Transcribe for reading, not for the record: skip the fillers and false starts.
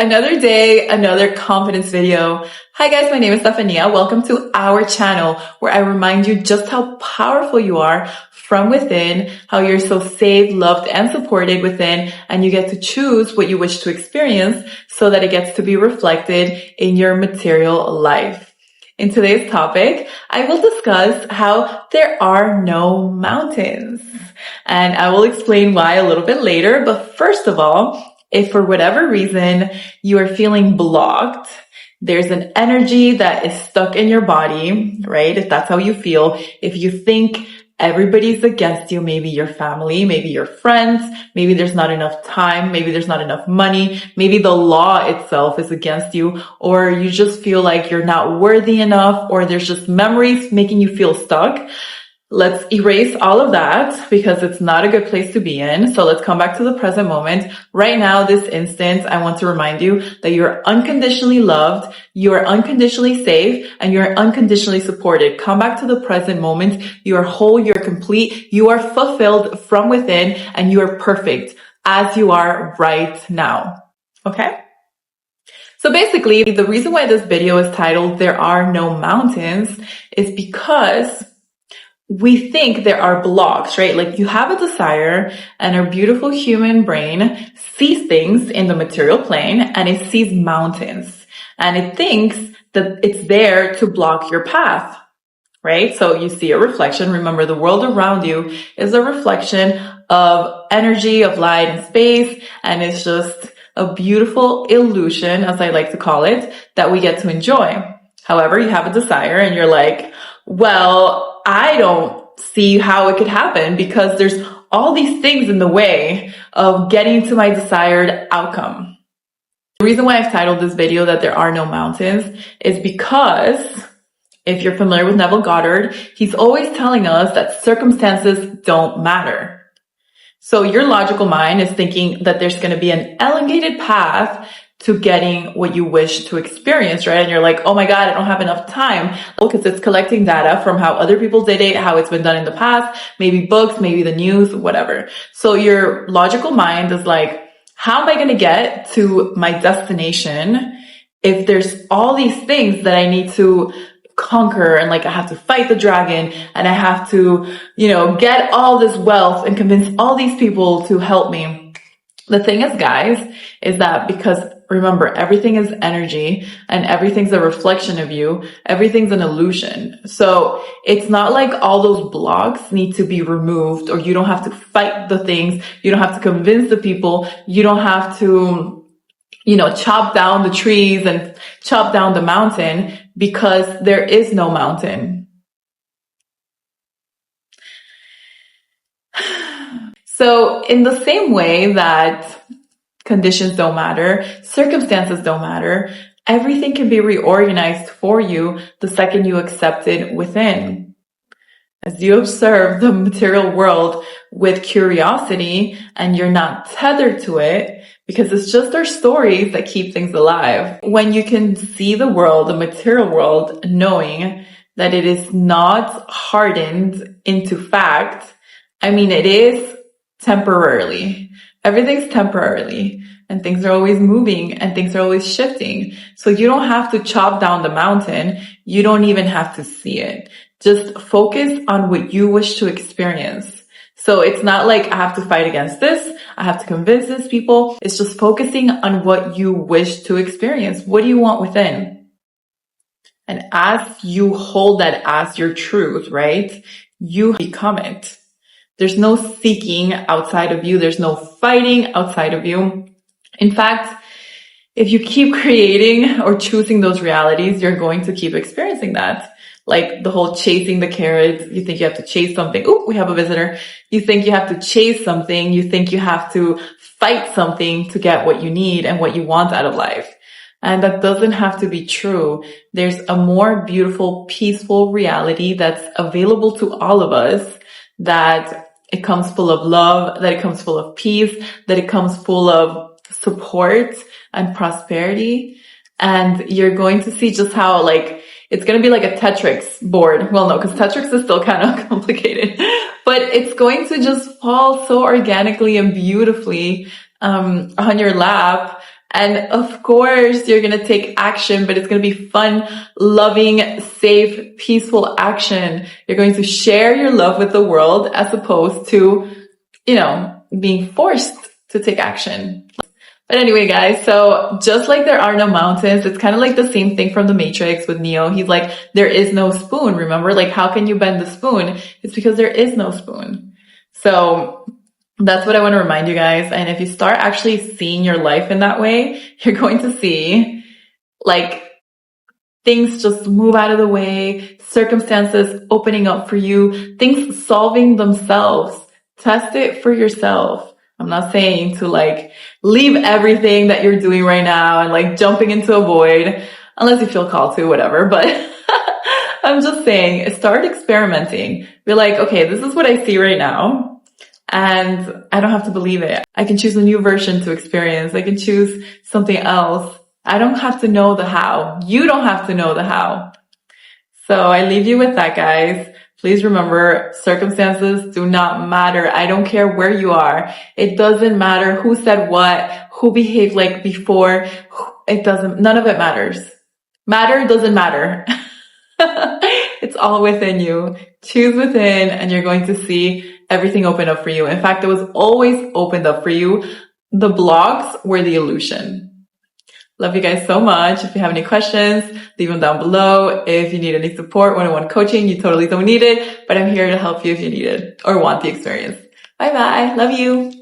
Another day, another confidence video. Hi guys, my name is Stefania. Welcome to our channel where I remind you just how powerful you are from within, how you're so saved, loved, and supported within, and you get to choose what you wish to experience so that it gets to be reflected in your material life. In today's topic, I will discuss how there are no mountains, and I will explain why a little bit later. But first of all, if for whatever reason you are feeling blocked, there's an energy that is stuck in your body, right? If that's how you feel, if you think everybody's against you, maybe your family, maybe your friends, maybe there's not enough time, maybe there's not enough money, maybe the law itself is against you, or you just feel like you're not worthy enough, or there's just memories making you feel stuck. Let's erase all of that because it's not a good place to be in. So let's come back to the present moment. Right now, this instant, I want to remind you that you're unconditionally loved, you are unconditionally safe, and you're unconditionally supported. Come back to the present moment. You are whole, you're complete, you are fulfilled from within, and you are perfect as you are right now. Okay? So basically, the reason why this video is titled "There Are No Mountains" is because we think there are blocks, right? Like you have a desire and our beautiful human brain sees things in the material plane and it sees mountains and it thinks that it's there to block your path, right? So you see a reflection. Remember, the world around you is a reflection of energy, of light and space. And it's just a beautiful illusion, as I like to call it, that we get to enjoy. However, you have a desire and you're like, well, I don't see how it could happen because there's all these things in the way of getting to my desired outcome. The reason why I've titled this video "That There Are No Mountains" is because if you're familiar with Neville Goddard, he's always telling us that circumstances don't matter. So your logical mind is thinking that there's going to be an elongated path to getting what you wish to experience, right? And you're like, oh my God, I don't have enough time because it's collecting data from how other people did it, how it's been done in the past, maybe books, maybe the news, whatever. So your logical mind is like, how am I going to get to my destination if there's all these things that I need to conquer, and like I have to fight the dragon and I have to, get all this wealth and convince all these people to help me. The thing is, guys, is that because remember, everything is energy and everything's a reflection of you. Everything's an illusion. So it's not like all those blocks need to be removed, or you don't have to fight the things. You don't have to convince the people. You don't have to, chop down the trees and chop down the mountain, because there is no mountain. So in the same way that conditions don't matter, circumstances don't matter, everything can be reorganized for you the second you accept it within. As you observe the material world with curiosity and you're not tethered to it, because it's just our stories that keep things alive. When you can see the world, the material world, knowing that it is not hardened into fact, it is temporarily. Everything's temporarily, and things are always moving and things are always shifting. So you don't have to chop down the mountain. You don't even have to see it. Just focus on what you wish to experience. So it's not like I have to fight against this, I have to convince these people. It's just focusing on what you wish to experience. What do you want within? And as you hold that as your truth, right, you become it. There's no seeking outside of you. There's no fighting outside of you. In fact, if you keep creating or choosing those realities, you're going to keep experiencing that. Like the whole chasing the carrot. You think you have to chase something. Ooh, we have a visitor. You think you have to chase something. You think you have to fight something to get what you need and what you want out of life. And that doesn't have to be true. There's a more beautiful, peaceful reality that's available to all of us, that it comes full of love, that it comes full of peace, that it comes full of support and prosperity. And you're going to see just how it's going to be like a Tetris board. Well, no, because Tetris is still kind of complicated, but it's going to just fall so organically and beautifully on your lap And of course, you're going to take action, but it's going to be fun, loving, safe, peaceful action. You're going to share your love with the world as opposed to, being forced to take action. But anyway, guys, so just like there are no mountains, it's kind of like the same thing from the Matrix with Neo. He's like, there is no spoon. Remember, like, how can you bend the spoon? It's because there is no spoon. So that's what I want to remind you guys. And if you start actually seeing your life in that way, you're going to see like things just move out of the way, circumstances opening up for you, things solving themselves. Test it for yourself. I'm not saying to like leave everything that you're doing right now and like jumping into a void, unless you feel called to, whatever. But I'm just saying, start experimenting. Be like, okay, this is what I see right now. And I don't have to believe it. I can choose a new version to experience. I can choose something else. I don't have to know the how. You don't have to know the how. So I leave you with that, guys. Please remember, circumstances do not matter. I don't care where you are. It doesn't matter who said what, who behaved like before. None of it matters. Matter doesn't matter. It's all within you. Choose within and you're going to see everything open up for you. In fact, it was always opened up for you. The blocks were the illusion. Love you guys so much. If you have any questions, leave them down below. If you need any support, one-on-one coaching, you totally don't need it, but I'm here to help you if you need it or want the experience. Bye bye. Love you.